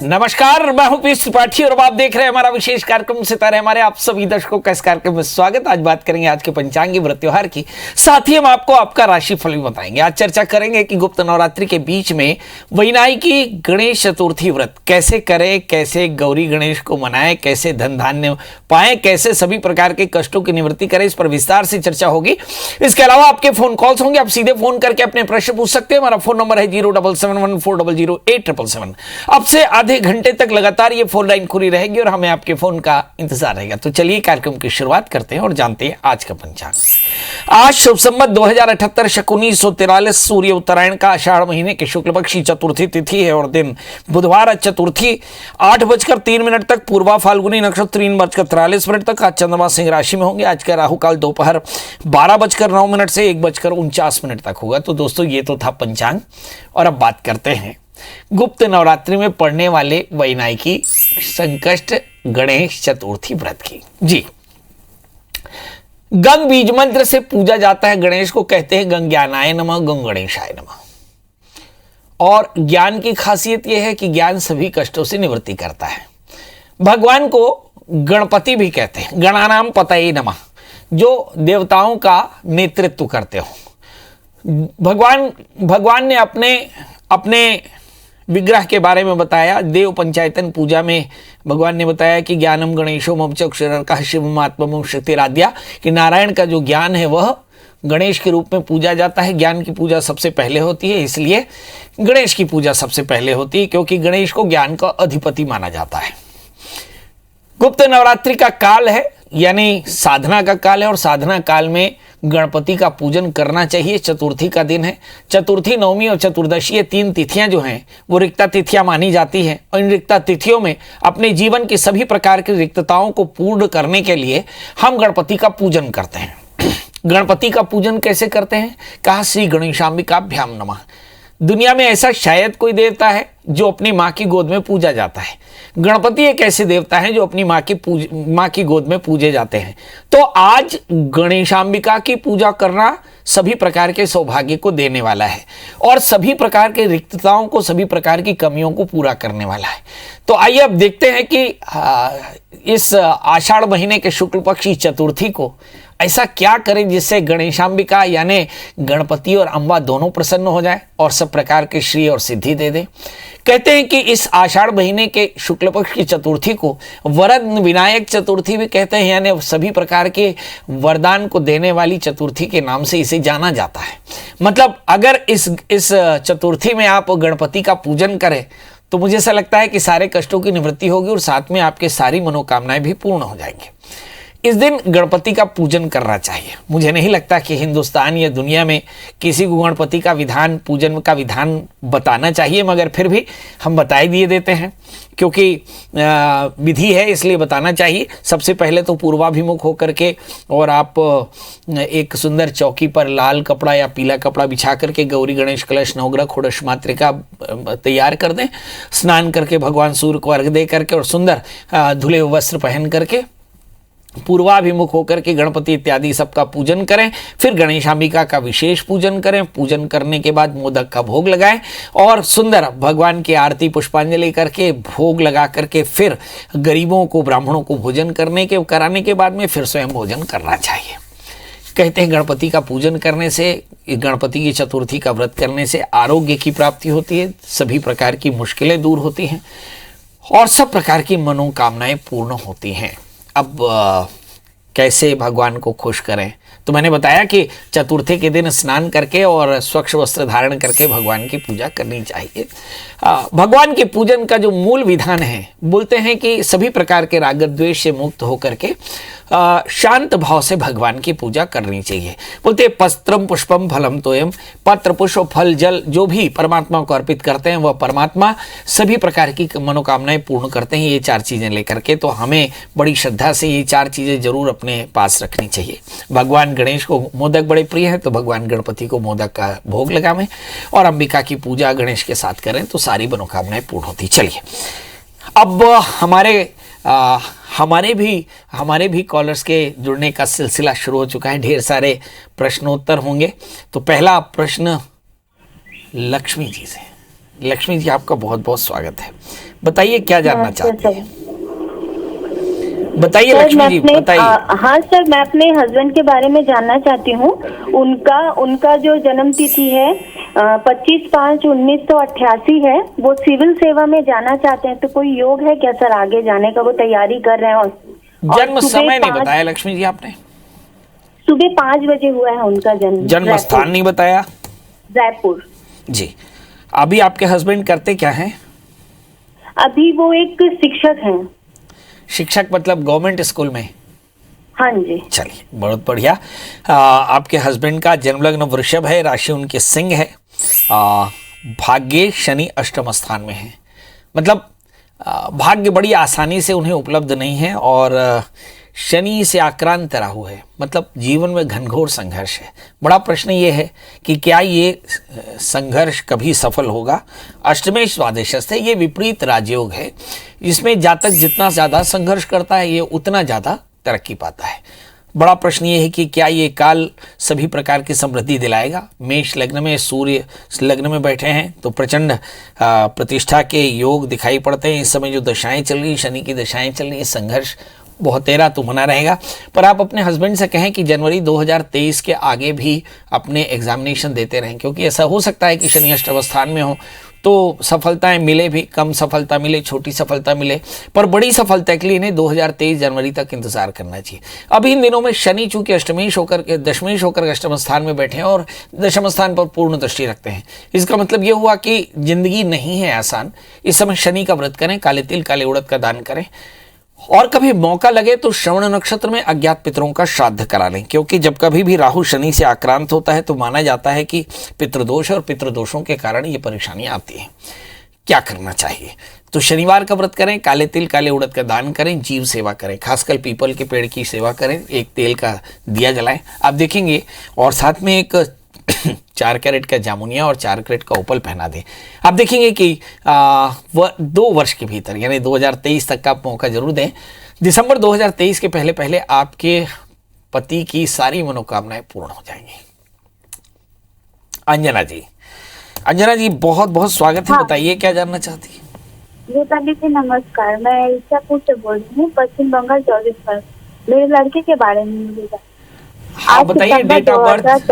नमस्कार, मैं हूं पीयूष त्रिपाठी और आप देख रहे हैं हमारा विशेष कार्यक्रम सितारे। हमारे आप सभी दर्शकों का इस कार्यक्रम में स्वागत। आज बात करेंगे आज के पंचांगी व्रत त्योहार की, साथ ही हम आपको आपका राशिफल भी बताएंगे। आज चर्चा करेंगे कि गुप्त नवरात्रि के बीच में वैनायकी गणेश चतुर्थी व्रत कैसे करें, कैसे गौरी गणेश को मनाएं, कैसे धन धान्य पाएं, कैसे सभी प्रकार के कष्टों की निवृत्ति करें। इस पर विस्तार से चर्चा होगी। इसके अलावा आपके फोन कॉल्स होंगे, आप सीधे फोन करके अपने प्रश्न पूछ सकते हैं। हमारा फोन नंबर है 07714008777। अब से आधे घंटे तक लगातार ये फोन लाइन खुली रहेगी और हमें आपके फोन का इंतजार रहेगा। तो चलिए कार्यक्रम की शुरुआत करते हैं और जानते हैं आज का पंचांग। आज शुभ संवत 2078 शक 1943 सूर्य उत्तरायण का आषाढ़ महीने के शुक्ल पक्ष की चतुर्थी तिथि है और दिन बुधवार। चतुर्थी 8:03 तक, पूर्वा फाल्गुनी नक्षत्र 3:43 तक। आज चंद्रमा सिंह राशि में होंगे। आज का राहु काल दोपहर 12:09 से 1:49 तक होगा। तो दोस्तों ये तो था पंचांग और अब बात करते हैं गुप्त नवरात्रि में पड़ने वाले वैनायकी संकष्ट गणेश चतुर्थी व्रत की। जी, गंग बीज मंत्र से पूजा जाता है गणेश को, कहते हैं गंग ज्ञानाय नमः, गंग गणेशाय नमः। और ज्ञान की खासियत यह है कि ज्ञान सभी कष्टों से निवृत्ति करता है। भगवान को गणपति भी कहते हैं, गणानाम पतये नमः, जो देवताओं का नेतृत्व करते हो। भगवान ने अपने विग्रह के बारे में बताया। देव पंचायतन पूजा में भगवान ने बताया कि ज्ञानम गणेशो ममचक्षरका शिवम आत्मम शक्तिराध्या, कि नारायण का जो ज्ञान है वह गणेश के रूप में पूजा जाता है। ज्ञान की पूजा सबसे पहले होती है, इसलिए गणेश की पूजा सबसे पहले होती है, क्योंकि गणेश को ज्ञान का अधिपति माना जाता है। गुप्त नवरात्रि का काल है, यानी साधना का काल है, और साधना काल में गणपति का पूजन करना चाहिए। चतुर्थी का दिन है। चतुर्थी, नवमी और चतुर्दशी, ये 3 तिथियां जो हैं वो रिक्ता तिथियां मानी जाती हैं। और इन रिक्ता तिथियों में अपने जीवन की सभी प्रकार की रिक्तताओं को पूर्ण करने के लिए हम गणपति का पूजन करते हैं। गणपति का पूजन कैसे करते हैं? कहा श्री गणेशाम्बिकाभ्याम नमः। दुनिया में ऐसा शायद कोई देवता है जो अपनी माँ की गोद में पूजा जाता है। गणपति एक ऐसे देवता है जो अपनी माँ की गोद में पूजे जाते हैं। तो आज गणेशाम्बिका की पूजा करना सभी प्रकार के सौभाग्य को देने वाला है और सभी प्रकार के रिक्तताओं को, सभी प्रकार की कमियों को पूरा करने वाला है। तो आइए अब देखते हैं कि इस आषाढ़ महीने के शुक्ल पक्ष की चतुर्थी को ऐसा क्या करें जिससे गणेशाम्बिका यानी गणपति और अम्बा दोनों प्रसन्न हो जाए और सब प्रकार के श्री और सिद्धि दे दे। कहते हैं कि इस आषाढ़ महीने के शुक्ल पक्ष की चतुर्थी को वरद विनायक चतुर्थी भी कहते हैं, यानी सभी प्रकार के वरदान को देने वाली चतुर्थी के नाम से इसे जाना जाता है। मतलब अगर इस चतुर्थी में आप गणपति का पूजन करें तो मुझे ऐसा लगता है कि सारे कष्टों की निवृत्ति होगी और साथ में आपके सारी मनोकामनाएं भी पूर्ण हो जाएंगी। इस दिन गणपति का पूजन करना चाहिए। मुझे नहीं लगता कि हिंदुस्तान या दुनिया में किसी को गणपति का पूजन का विधान बताना चाहिए, मगर फिर भी हम बताई दिए देते हैं क्योंकि विधि है, इसलिए बताना चाहिए। सबसे पहले तो पूर्वाभिमुख होकर के और आप एक सुंदर चौकी पर लाल कपड़ा या पीला कपड़ा बिछा करके गौरी गणेश कलश नवग्रह षोडश मातृका तैयार कर दें। स्नान करके भगवान सूर्य को अर्घ्य दे करके और सुंदर धुले वस्त्र पहन करके पूर्वाभिमुख होकर के गणपति इत्यादि सबका पूजन करें। फिर गणेशाम्बिका का विशेष पूजन करें। पूजन करने के बाद मोदक का भोग लगाएं और सुंदर भगवान की आरती पुष्पांजलि करके भोग लगा करके फिर गरीबों को, ब्राह्मणों को भोजन कराने के बाद में फिर स्वयं भोजन करना चाहिए। कहते हैं गणपति का पूजन करने से, गणपति की चतुर्थी का व्रत करने से आरोग्य की प्राप्ति होती है, सभी प्रकार की मुश्किलें दूर होती हैं और सब प्रकार की मनोकामनाएं पूर्ण होती हैं। अब कैसे भगवान को खुश करें? तो मैंने बताया कि चतुर्थी के दिन स्नान करके और स्वच्छ वस्त्र धारण करके भगवान की पूजा करनी चाहिए। भगवान के पूजन का जो मूल विधान है, बोलते हैं कि सभी प्रकार के राग द्वेष से मुक्त होकर के शांत भाव से भगवान की पूजा करनी चाहिए। बोलते पत्रम पुष्पम फलम तोयम, पत्र पुष्प फल जल जो भी परमात्मा को अर्पित करते हैं वह परमात्मा सभी प्रकार की मनोकामनाएं पूर्ण करते हैं। ये 4 चीज़ें लेकर के, तो हमें बड़ी श्रद्धा से ये 4 चीज़ें जरूर अपने पास रखनी चाहिए। भगवान गणेश को मोदक बड़े प्रिय हैं, तो भगवान गणपति को मोदक का भोग लगावें और अंबिका की पूजा गणेश के साथ करें तो सारी मनोकामनाएं पूर्ण होती। चलिए अब हमारे भी कॉलर्स के जुड़ने का सिलसिला शुरू हो चुका है। ढेर सारे प्रश्नोत्तर होंगे। तो पहला प्रश्न लक्ष्मी जी से। लक्ष्मी जी, आपका बहुत बहुत स्वागत है। बताइए क्या जानना चाहते हैं? बताइए लक्ष्मी जी, बताइए। हाँ सर, मैं अपने हस्बैंड के बारे में जानना चाहती हूँ। उनका जो जन्म तिथि है 25/5/1988 है। वो सिविल सेवा में जाना चाहते हैं, तो कोई योग है क्या सर आगे जाने का? वो तैयारी कर रहे हैं। और जन्म समय नहीं बताया लक्ष्मी जी आपने? सुबह 5 बजे हुआ है उनका जन्म। जन्म स्थान नहीं बताया? रायपुर। जी। अभी आपके हस्बैंड करते क्या हैं? अभी वो एक शिक्षक हैं। शिक्षक मतलब गवर्नमेंट स्कूल में? हाँ जी। चलिए, बहुत बढ़िया। आपके हस्बैंड का जन्म लग्न वृषभ है, राशि उनके सिंह है, भाग्य शनि अष्टम स्थान में है। मतलब भाग्य बड़ी आसानी से उन्हें उपलब्ध नहीं है और शनि से आक्रांत राहु है। मतलब जीवन में घनघोर संघर्ष है। बड़ा प्रश्न ये है कि क्या ये संघर्ष कभी सफल होगा? अष्टमेश द्वादशस्थ है, ये विपरीत राजयोग है। इसमें जातक जितना ज़्यादा संघर्ष करता है, ये उतना ज़्यादा तरक्की पाता है। बड़ा प्रश्न ये है कि क्या ये काल सभी प्रकार की समृद्धि दिलाएगा? मेष लग्न में सूर्य लग्न में बैठे हैं तो प्रचंड प्रतिष्ठा के योग दिखाई पड़ते हैं। इस समय जो दशाएं चल रही, शनि की दशाएं चल रही, संघर्ष बहुत तेरा तो मना रहेगा। पर आप अपने हस्बैंड से कहें कि जनवरी 2023 के आगे भी अपने एग्जामिनेशन देते रहें, क्योंकि ऐसा हो सकता है कि शनि अष्टम स्थान में हो तो सफलताएं मिले भी, कम सफलता मिले, छोटी सफलता मिले, पर बड़ी सफलता के लिए इन्हें 2023 जनवरी तक इंतजार करना चाहिए। अभी इन दिनों में शनि चूंकि अष्टमेश होकर के दशमेश होकर अष्टम स्थान में बैठे हैं और दशम स्थान पर पूर्ण दृष्टि रखते हैं। इसका मतलब ये हुआ कि जिंदगी नहीं है आसान। इस समय शनि का व्रत करें, काले तिल काले उड़द का दान करें और कभी मौका लगे तो श्रवण नक्षत्र में अज्ञात पितरों का श्राद्ध करा लें, क्योंकि जब कभी भी राहु शनि से आक्रांत होता है तो माना जाता है कि पितृदोष और पितृदोषों के कारण ये परेशानी आती है। क्या करना चाहिए? तो शनिवार का व्रत करें, काले तिल काले उड़द का दान करें, जीव सेवा करें, खासकर पीपल के पेड़ की सेवा करें, एक तेल का दिया जलाएं, आप देखेंगे। और साथ में एक 4 कैरेट का जामुनिया और 4 कैरेट का ओपल पहना दें। आप देखेंगे कि 2 वर्ष के भीतर यानी 2023 तक का आप मौका जरूर दें। दिसंबर 2023 के पहले पहले आपके पति की सारी मनोकामनाएं पूर्ण हो जाएंगी। अंजना जी बहुत बहुत स्वागत है। बताइए क्या जानना चाहती है? जी नमस्कार, मैं ईसापुर से बोल रही हूँ, पश्चिम बंगाल 24 मेरे लड़के के बारे में हाँ बताइए। डेट ऑफ बर्थ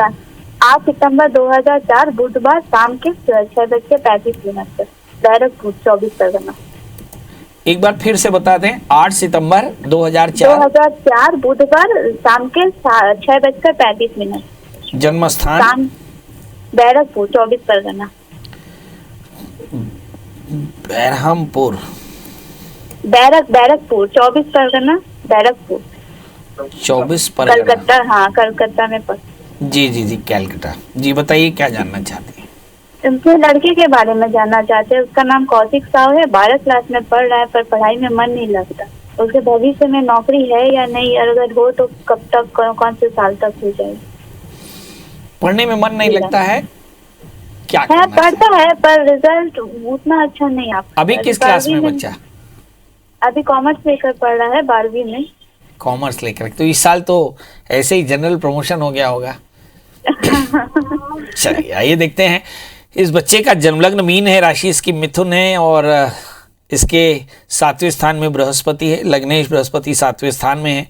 8 सितंबर 2004 बुधवार शाम के 6:35 पर, बैरकपुर 24 परगना। एक बार फिर से बता दें। 8 सितंबर 2004 बुधवार शाम के 6:35। जन्म स्थान बैरकपुर 24 परगना। बैरकपुर 24 परगना, बैरकपुर 24 परगना, कलकत्ता। हाँ, कलकत्ता में जी कैलकाटा। जी बताइए क्या जानना चाहते हैं? उनके लड़के के बारे में जानना चाहते हैं। उसका नाम कौशिक साहू है, 12 क्लास में पढ़ रहा है, पर पढ़ाई में मन नहीं लगता। उसके भविष्य में नौकरी है या नहीं, अगर हो तो कब तक, कौन से साल तक हो जाएगी? पढ़ने में मन नहीं लगता है? क्या है? पढ़ता है पर रिजल्ट उतना अच्छा नहीं। आप अभी किस क्लास में बच्चा? अभी कॉमर्स लेकर पढ़ रहा है, 12वीं में। कॉमर्स लेकर, तो इस साल तो ऐसे ही जनरल प्रमोशन हो गया होगा। चलिए आइए देखते हैं। इस बच्चे का जन्मलग्न मीन है, राशि इसकी मिथुन है और इसके 7वें स्थान में बृहस्पति है। लग्नेश बृहस्पति 7वें स्थान में है।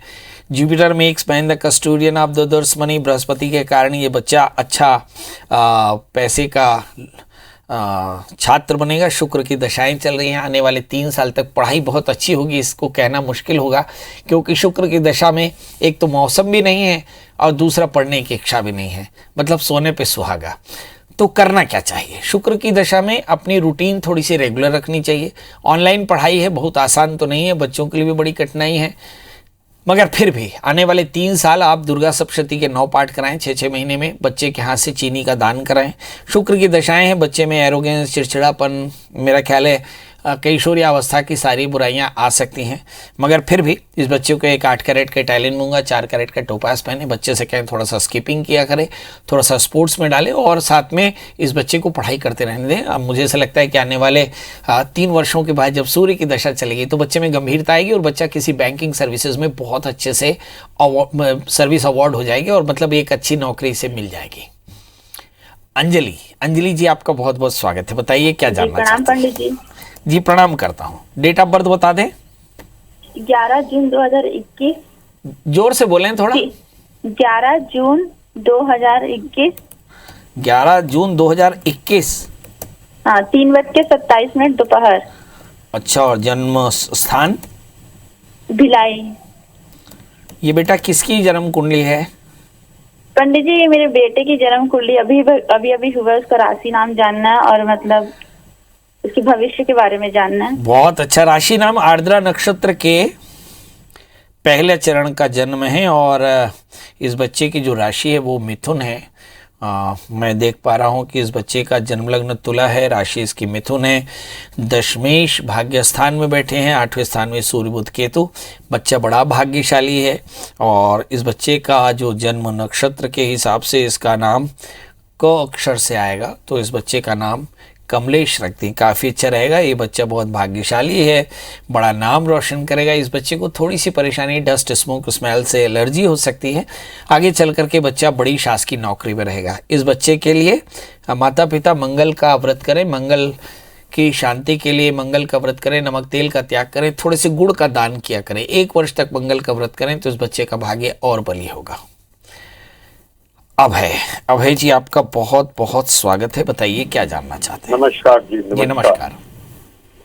जुपिटर में एक the custodian of the others money. बृहस्पति के कारण ये बच्चा अच्छा पैसे का छात्र बनेगा। शुक्र की दशाएं चल रही हैं, आने वाले 3 साल तक पढ़ाई बहुत अच्छी होगी। इसको कहना मुश्किल होगा, क्योंकि शुक्र की दशा में एक तो मौसम भी नहीं है और दूसरा पढ़ने की इच्छा भी नहीं है, मतलब सोने पे सुहागा। तो करना क्या चाहिए? शुक्र की दशा में अपनी रूटीन थोड़ी सी रेगुलर रखनी चाहिए। ऑनलाइन पढ़ाई है, बहुत आसान तो नहीं है, बच्चों के लिए भी बड़ी कठिनाई है, मगर फिर भी आने वाले 3 साल आप दुर्गा सप्तशती के 9 पाठ कराएं 6-6 महीने में। बच्चे के हाथ से चीनी का दान कराएं। शुक्र की दशाएं हैं, बच्चे में एरोगेंस, चिड़चिड़ापन, मेरा ख्याल है किशोरी अवस्था की सारी बुराइयां आ सकती हैं, मगर फिर भी इस बच्चे को एक 8 कैरेट का टाइलिन दूंगा, 4 कैरेट का टोपास पहने। बच्चे से कहें थोड़ा सा स्कीपिंग किया करे, थोड़ा सा स्पोर्ट्स में डालें और साथ में इस बच्चे को पढ़ाई करते रहने दें। अब मुझे ऐसा लगता है कि आने वाले 3 वर्षों के बाद जब सूर्य की दशा चलेगी तो बच्चे में गंभीरता आएगी और बच्चा किसी बैंकिंग सर्विसेज में बहुत अच्छे से सर्विस अवार्ड हो जाएगी और मतलब एक अच्छी नौकरी से मिल जाएगी। अंजलि। अंजलि जी आपका बहुत बहुत स्वागत है, बताइए क्या जी जानना प्रणाम चाहते हैं। पंडित जी। जी प्रणाम करता हूँ। डेट ऑफ बर्थ बता दें। 11 जून 2021। जोर से बोलें थोड़ा। 11 जून 2021। 11 जून 2021। हाँ, 3:27 दोपहर। अच्छा, और जन्म स्थान। भिलाई। ये बेटा किसकी जन्म कुंडली है। पंडित जी, ये मेरे बेटे की जन्म कुंडली अभी अभी अभी हुआ। उसका राशि नाम जानना है और मतलब उसके भविष्य के बारे में जानना है। बहुत अच्छा। राशि नाम आर्द्रा नक्षत्र के पहले चरण का जन्म है और इस बच्चे की जो राशि है वो मिथुन है। मैं देख पा रहा हूँ कि इस बच्चे का जन्म लग्न तुला है, राशि इसकी मिथुन है। दशमेश भाग्य स्थान में बैठे हैं, 8वें स्थान में सूर्य बुध केतु। बच्चा बड़ा भाग्यशाली है और इस बच्चे का जो जन्म नक्षत्र के हिसाब से इसका नाम क अक्षर से आएगा, तो इस बच्चे का नाम कमलेश रखते हैं, काफ़ी अच्छा रहेगा। ये बच्चा बहुत भाग्यशाली है, बड़ा नाम रोशन करेगा। इस बच्चे को थोड़ी सी परेशानी डस्ट स्मोक स्मेल से एलर्जी हो सकती है। आगे चल करके बच्चा बड़ी शासकीय नौकरी में रहेगा। इस बच्चे के लिए माता पिता मंगल का व्रत करें, मंगल की शांति के लिए मंगल का व्रत करें, नमक तेल का त्याग करें, थोड़े से गुड़ का दान किया करें। 1 वर्ष तक मंगल का व्रत करें तो इस बच्चे का भाग्य और बली होगा। अभय जी आपका बहुत बहुत स्वागत है, बताइए क्या जानना चाहते हैं। नमस्कार जी। जी नमस्कार।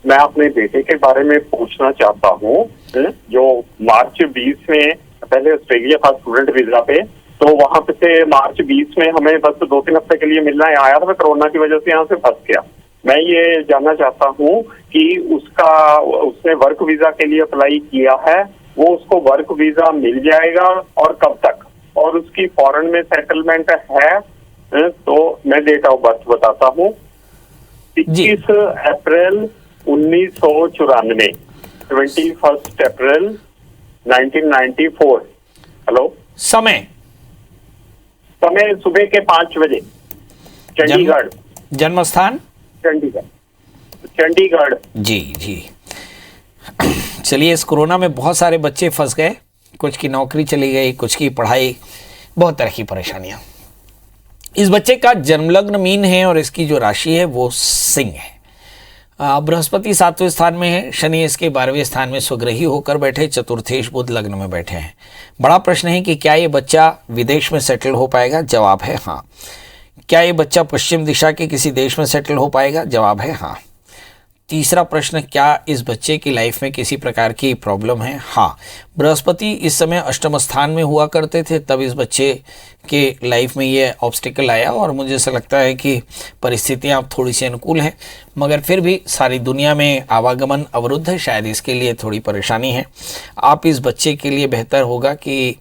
मैं अपने बेटे के बारे में पूछना चाहता हूँ, जो मार्च 20 में पहले ऑस्ट्रेलिया था स्टूडेंट वीजा पे, तो वहां पे से मार्च 20 में हमें बस 2-3 हफ्ते के लिए मिलना आया था, मैं कोरोना की वजह से यहाँ से फंस गया। मैं ये जानना चाहता हूँ कि उसने वर्क वीजा के लिए अप्लाई किया है, वो उसको वर्क वीजा मिल जाएगा और कब तक, और उसकी फॉरेन में सेटलमेंट है। तो मैं डेट ऑफ बर्थ बताता हूँ, 21 अप्रैल 1994, 21 अप्रैल 1994। हेलो। समय सुबह के 5 बजे, चंडीगढ़। जन्म स्थान चंडीगढ़। जी जी। चलिए, इस कोरोना में बहुत सारे बच्चे फंस गए, कुछ की नौकरी चली गई, कुछ की पढ़ाई, बहुत तरह की परेशानियां। इस बच्चे का जन्मलग्न मीन है और इसकी जो राशि है वो सिंह है। बृहस्पति 7वें स्थान में है, शनि इसके 12वें स्थान में स्वग्रही होकर बैठे, चतुर्थेश बुध लग्न में बैठे हैं। बड़ा प्रश्न है कि क्या ये बच्चा विदेश में सेटल हो पाएगा। जवाब है हाँ। क्या ये बच्चा पश्चिम दिशा के किसी देश में सेटल हो पाएगा। जवाब है हाँ। तीसरा प्रश्न, क्या इस बच्चे की लाइफ में किसी प्रकार की प्रॉब्लम है। हाँ, बृहस्पति इस समय अष्टम स्थान में हुआ करते थे, तब इस बच्चे के लाइफ में ये ऑब्स्टिकल आया और मुझे ऐसा लगता है कि परिस्थितियाँ अब थोड़ी सी अनुकूल हैं, मगर फिर भी सारी दुनिया में आवागमन अवरुद्ध है, शायद इसके लिए थोड़ी परेशानी है। आप इस बच्चे के लिए बेहतर होगा कि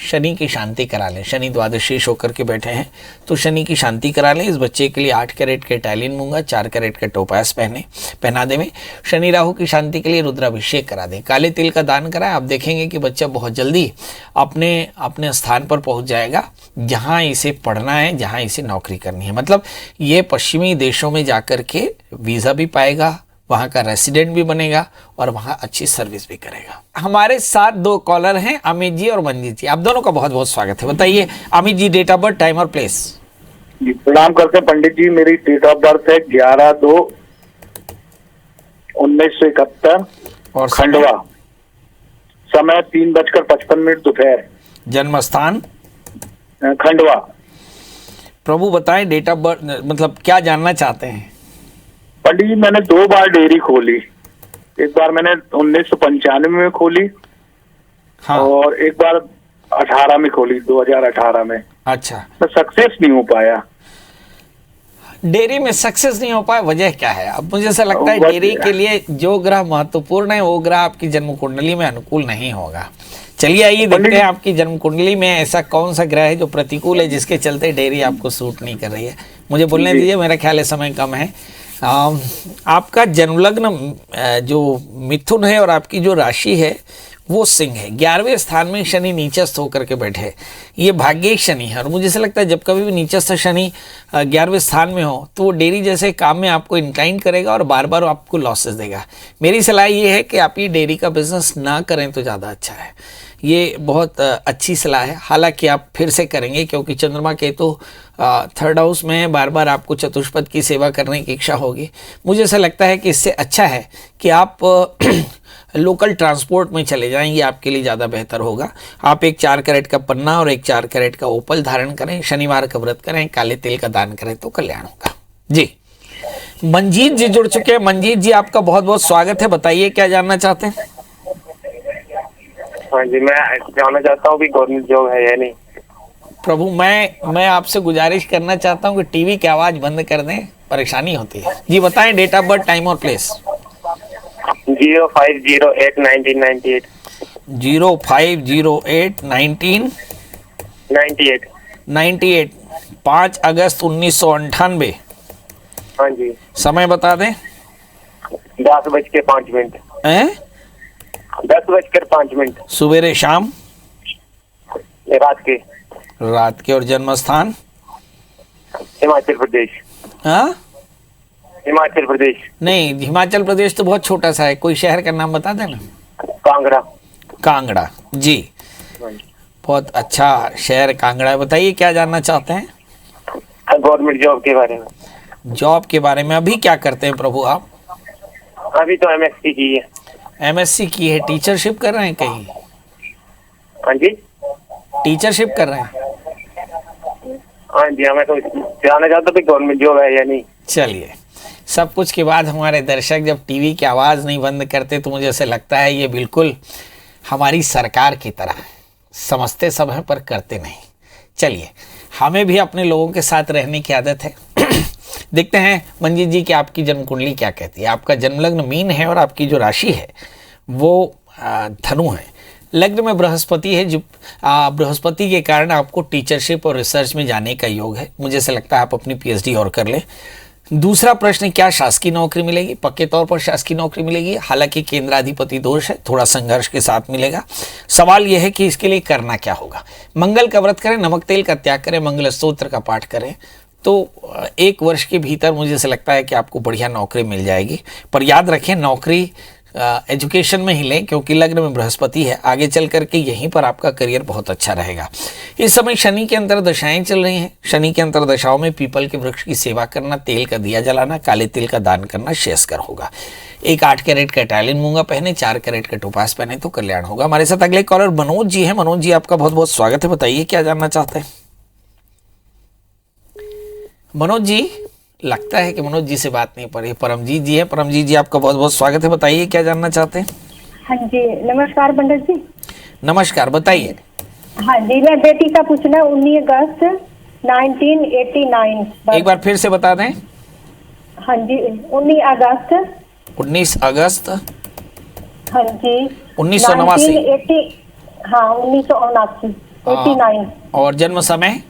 शनि की शांति करा लें। शनि द्वादशीश होकर के बैठे हैं, तो शनि की शांति करा लें। इस बच्चे के लिए 8 कैरेट के टाइलिन मूंगा, 4 कैरेट के टोपास पहना दें। शनि राहु की शांति के लिए रुद्राभिषेक करा दें, काले तिल का दान कराएं। आप देखेंगे कि बच्चा बहुत जल्दी अपने स्थान पर पहुंच जाएगा जहां इसे पढ़ना है, जहां इसे नौकरी करनी है। मतलब ये पश्चिमी देशों में जाकर के वीज़ा भी पाएगा, वहाँ का रेसिडेंट भी बनेगा और वहाँ अच्छी सर्विस भी करेगा। हमारे साथ 2 कॉलर हैं, अमित जी और मंजीत जी। आप दोनों का बहुत बहुत स्वागत है। बताइए Amit ji, date of birth, time और प्लेस। जी प्रणाम करते हैं पंडित जी। मेरी डेट ऑफ बर्थ है 11/2/1971 और खंडवा। समय 3:55 दोपहर। जन्म स्थान खंडवा। प्रभु बताएं डेट ऑफ बर्थ, मतलब क्या जानना चाहते हैं। पंडित जी, मैंने 2 बार डेयरी खोली। एक बार मैंने 1995 में खोली, हाँ, और एक बार 18 में खोली, 2018 में। अच्छा, मैं सक्सेस नहीं हो पाया। डेयरी में सक्सेस नहीं हो पाया, वजह क्या है। अब मुझे ऐसा लगता है डेयरी के लिए जो ग्रह महत्वपूर्ण है वो ग्रह आपकी जन्म कुंडली में अनुकूल नहीं होगा। चलिए आइए देखते हैं आपकी जन्म कुंडली में ऐसा कौन सा ग्रह है जो प्रतिकूल है, जिसके चलते डेयरी आपको सूट नहीं कर रही है। मुझे बोलने दीजिए, मेरा ख्याल है समय कम है। आपका जन्मलग्न जो मिथुन है और आपकी जो राशि है वो सिंह है। 11वें स्थान में शनि नीचस्थ होकर के बैठे हैं। ये भाग्य शनि है और मुझे ऐसा लगता है जब कभी भी नीचस्थ शनि 11वें स्थान में हो तो वो डेयरी जैसे काम में आपको इंक्लाइन करेगा और बार बार आपको लॉसेस देगा। मेरी सलाह ये है कि आप ये डेयरी का बिजनेस ना करें तो ज़्यादा अच्छा है। ये बहुत अच्छी सलाह है। हालांकि आप फिर से करेंगे क्योंकि चंद्रमा केतु थर्ड हाउस में है, बार बार आपको चतुष्पद की सेवा करने की इच्छा होगी। मुझे ऐसा लगता है कि इससे अच्छा है कि आप लोकल ट्रांसपोर्ट में चले जाएं, ये आपके लिए ज़्यादा बेहतर होगा। आप एक 4 कैरेट का पन्ना और एक 4 कैरेट का ओपल धारण करें, शनिवार का व्रत करें, काले तिल का दान करें तो कल्याण होगा। जी, मंजीत जी जुड़ चुके हैं। मंजीत जी आपका बहुत बहुत स्वागत है, बताइए क्या जानना चाहते हैं। हाँ जी, मैं जानना चाहता हूँ कि गवर्नमेंट जॉब है या नहीं। प्रभु मैं आपसे गुजारिश करना चाहता हूँ कि टीवी की आवाज बंद कर दें, परेशानी होती है। जी बताएं, डेट ऑफ बर्थ, टाइम और प्लेस। 05081998। 05081998। 5 अगस्त 1998। हाँ जी। समय बता दें। 10:05। 10:05। सुबेरे शाम रात के। और जन्म स्थान हिमाचल प्रदेश। हाँ हिमाचल प्रदेश नहीं, हिमाचल प्रदेश तो बहुत छोटा सा है, कोई शहर का नाम बता देना। कांगड़ा। कांगड़ा जी, बहुत अच्छा शहर कांगड़ा है। बताइए क्या जानना चाहते हैं। गवर्नमेंट जॉब के बारे में। जॉब के बारे में। अभी क्या करते हैं प्रभु आप। अभी तो एमएससी की है। एमएससी की है, टीचरशिप कर रहे हैं कहीं। हाँ जी। टीचरशिप कर रहे हैं। हाँ जी, मैं तो जानना चाहता हूँ गवर्नमेंट जॉब है या नहीं। चलिए, सब कुछ के बाद हमारे दर्शक जब टीवी की आवाज़ नहीं बंद करते तो मुझे ऐसे लगता है ये बिल्कुल हमारी सरकार की तरह समझते सब हैं पर करते नहीं। चलिए, हमें भी अपने लोगों के साथ रहने की आदत है। देखते हैं मंजीत जी कि आपकी जन्म कुंडली क्या कहती है। आपका जन्म लग्न मीन है और आपकी जो राशि है वो धनु है। लग्न में बृहस्पति है, जो बृहस्पति के कारण आपको टीचरशिप और रिसर्च में जाने का योग है। मुझे ऐसा लगता है आप अपनी पीएचडी और कर लें। दूसरा प्रश्न, क्या शासकीय नौकरी मिलेगी। पक्के तौर पर शासकीय नौकरी मिलेगी, हालांकि केंद्राधिपति दोष है, थोड़ा संघर्ष के साथ मिलेगा। सवाल यह है कि इसके लिए करना क्या होगा। मंगल का व्रत करें, नमक तेल का त्याग करें, मंगल स्तोत्र का पाठ करें तो 1 वर्ष के भीतर मुझे ऐसा लगता है कि आपको बढ़िया नौकरी मिल जाएगी। पर याद रखें, नौकरी एजुकेशन में ही लें क्योंकि लग्न में बृहस्पति है। आगे चल करके यहीं पर आपका करियर बहुत अच्छा रहेगा। इस समय शनि के अंतर्दशाएं चल रही हैं। शनि के अंतर्दशाओं में पीपल के वृक्ष की सेवा करना, तेल का दिया जलाना, काले तिल का दान करना श्रेयस्कर होगा। एक 8 कैरेट का इटालियन मूंगा पहने, 4 कैरेट का टोपास पहने तो कल्याण होगा। हमारे साथ अगले कॉलर मनोज जी हैं। मनोज जी आपका बहुत बहुत स्वागत है, बताइए क्या जानना चाहते हैं। मनोज जी, लगता है कि मनोज जी से बात नहीं पड़ी। परमजीत जी है। परमजीत जी आपका बहुत बहुत स्वागत है, बताइए क्या जानना चाहते हैं। हाँ जी, नमस्कार पंडित जी। नमस्कार, बताइए। हाँ जी, मैं बेटी का पूछना 19 अगस्त 1989। एक बार फिर से बता दें। हाँ जी, 19 अगस्त 19 अगस्त हाँ जी 1989। 1980। हाँ, 1979 89। और जन्म समय।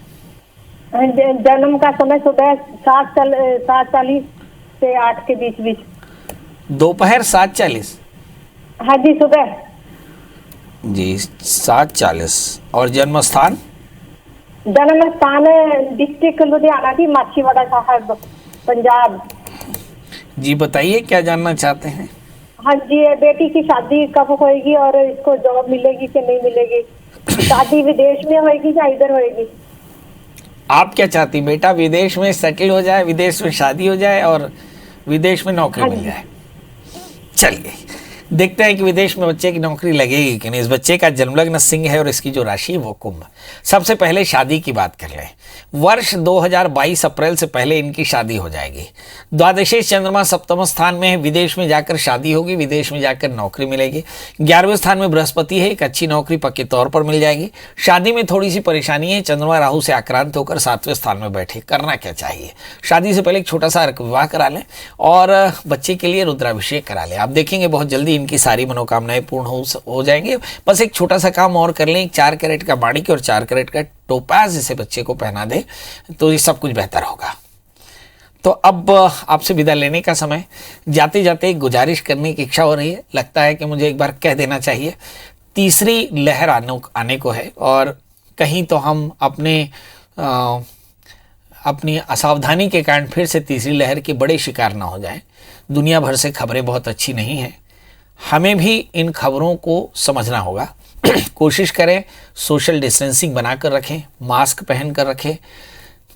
जन्म का समय सुबह 7:40 से 8 के बीच। दोपहर 7:40। हाँ जी, सुबह जी 7:40। और जन्म स्थान। जन्म स्थान डिस्ट्रिक्ट लुधियाना की माछीवाड़ा साहब, पंजाब। जी बताइए क्या जानना चाहते हैं। हाँ जी, बेटी की शादी कब होएगी और इसको जॉब मिलेगी कि नहीं मिलेगी। शादी विदेश में होएगी या इधर होएगी। आप क्या चाहती, बेटा विदेश में सेटल हो जाए, विदेश में शादी हो जाए और विदेश में नौकरी मिल जाए। चलिए देखते हैं कि विदेश में बच्चे की नौकरी लगेगी कि नहीं। इस बच्चे का जन्मलग्न सिंह है और इसकी जो राशि है वो कुंभ। सबसे पहले शादी की बात कर लें। वर्ष 2022 अप्रैल से पहले इनकी शादी हो जाएगी। द्वादशी चंद्रमा सप्तम स्थान में है, विदेश में जाकर शादी होगी, विदेश में जाकर नौकरी मिलेगी। 11वें स्थान में बृहस्पति है, एक अच्छी नौकरी पक्के तौर पर मिल जाएगी। शादी में थोड़ी सी परेशानी है, चंद्रमा राहु से आक्रांत होकर 7वें स्थान में बैठे। करना क्या चाहिए, शादी से पहले एक छोटा सा अर्क विवाह करा लें और बच्चे के लिए रुद्राभिषेक करा लें। आप देखेंगे बहुत जल्दी इनकी सारी मनोकामनाएं पूर्ण हो जाएंगी। बस एक छोटा सा काम और कर लें, एक 4 कैरेट का माणिक और 4 कैरेट का टोपाज इसे बच्चे को पहना दे तो ये सब कुछ बेहतर होगा। तो अब आपसे विदा लेने का समय। जाते जाते एक गुजारिश करने की इच्छा हो रही है, लगता है कि मुझे एक बार कह देना चाहिए। तीसरी लहर आने को है और कहीं तो हम अपनी असावधानी के कारण फिर से तीसरी लहर के बड़े शिकार ना हो जाएं। दुनिया भर से खबरें बहुत अच्छी नहीं हैं, हमें भी इन खबरों को समझना होगा। कोशिश करें सोशल डिस्टेंसिंग बनाकर रखें, मास्क पहन कर रखें।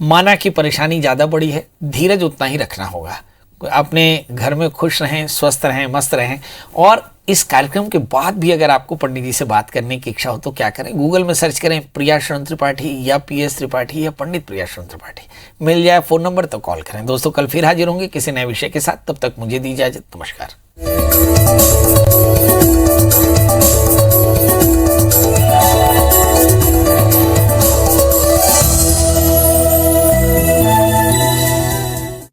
माना कि परेशानी ज़्यादा बड़ी है, धीरज उतना ही रखना होगा। अपने घर में खुश रहें, स्वस्थ रहें, मस्त रहें। और इस कार्यक्रम के बाद भी अगर आपको पंडित जी से बात करने की इच्छा हो तो क्या करें, गूगल में सर्च करें प्रिया शरण त्रिपाठी या PS त्रिपाठी या पंडित प्रिया शरण त्रिपाठी, मिल जाए फ़ोन नंबर तो कॉल करें। दोस्तों कल फिर हाजिर होंगे किसी नए विषय के साथ, तब तक मुझे दी इजाज़त। नमस्कार।